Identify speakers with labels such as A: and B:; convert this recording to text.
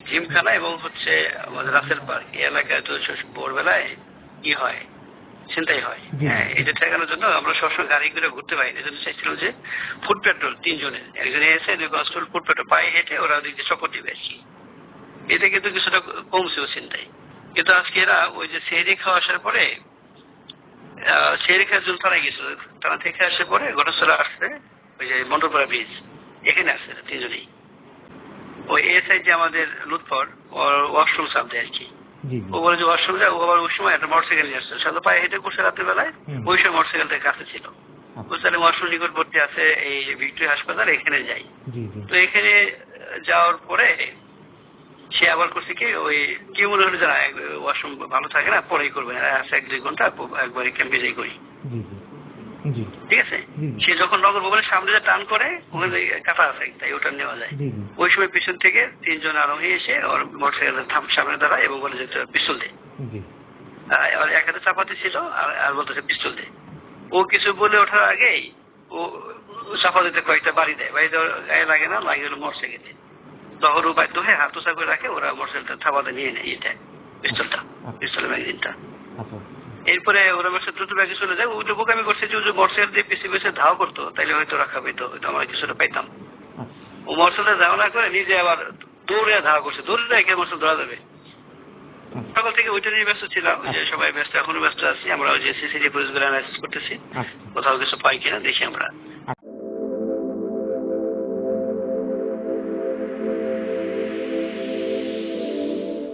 A: জিমখানা এবং হচ্ছে আমাদের রাসেল পার্ক এই এলাকায় তো ভোরবেলায় কি হয়, ছিনতাই হয়। হ্যাঁ, এটা ঠেকানোর জন্য আমরা সবসময় গাড়ি করে ঘুরতে পারি। এই জন্য চাইছিলাম যে ফুড পেট্রোল 3 জনের, একজন এসে 2 কনস্টেবল ফুড পেট্রোল পায়ে হেঁটে ওরা ওদিকে চক্কর দিবে আর কি। এটা কিন্তু কিছুটা কমছে ছিনতাই। কিন্তু আজকে এরা ওই যে সেহরি খাওয়া আসার পরে সেহরি খাওয়ার জন্য তারা গেছিল, তারা থেকে আসার পরে ঘটনাস্থলে আসছে ওই যে মন্ডলপাড়া ব্রিজ, এখানে আসছে 3 জনেই। ওই এসআই যে আমাদের লুৎফর ওয়াশরুম সাপ দেয় আর কি, ও বলে যে ওয়াশরুম যায়, ও আবার ওই সময় একটা মোটরসাইকেল নিয়ে আসছে, সাথে পায়ে হেঁটে করছে রাতের বেলায়, ওই সময় মোটরসাইকেলটা কাছে ছিল। তাহলে ওয়াশরুম নিকটবর্তী আছে এই ভিক্টোরিয়া হাসপাতাল, এখানে যাই। তো এখানে যাওয়ার পরে সে আবার করছে কি, ওই কি মনে হলো জানা ওয়াশরুম ভালো থাকে না, পরেই করবে না, আছে 1-2 ঘন্টা একবারে ক্যাম্পে যাই করি। ঠিক আছে, সে যখন নগর ভবনের সামনে যে টান করে ওখানে কাটা আছে, তাই ওটা নেওয়া যায়। ওই সময় পিছন থেকে 3 জন আরোহী এসে ওর মোটরসাইকেলের সামনে দাঁড়ায় এবং বলে যে পিস্তল দে। আর এক হাতে চাপাতি ছিল আর বলতেছে পিস্তল দে। ও কিছু বলে ওঠার আগেই ও চাপা দিতে কয়েকটা বাড়ি দেয়, বাড়ি দেওয়ার গায়ে লাগে না, লাগে হলো মোটরসাইকেলে। তখন ও বাধ্য হয়ে হাত উঁচা করে রাখে, ওরা মোটরসাইকেলটা থাবাতে নিয়ে নেয় এটা পিস্তলের ম্যাগাজিনটা। এরপরে ওরা মোটরসাইকেল দ্রুত ব্যাগে চলে যায়। ওই বোকামি করছে যে মোটরসাইকেল দিয়ে পিছিয়ে পিছিয়ে ধাওয়া করতো, তাইলে হয়তো রাখা পেতো, হয়তো আমরা কিছুটা পাইতাম। ও মোটরসাইকেল ধাওয়া না করে নিজে আবার দৌড়ে ধাওয়া করছে, দৌড়ে রেখে মোটরসাইকেল ধরা যাবে। সকাল থেকে ওইটা নিয়ে ব্যস্ত ছিলাম, যে সবাই ব্যস্ত, এখনো ব্যস্ত আছি আমরা। ওই যে সিসিটিভি ফুটেজগুলো অ্যানালাইসিস করতেছি, কোথাও কিছু পাই কিনা দেখি আমরা।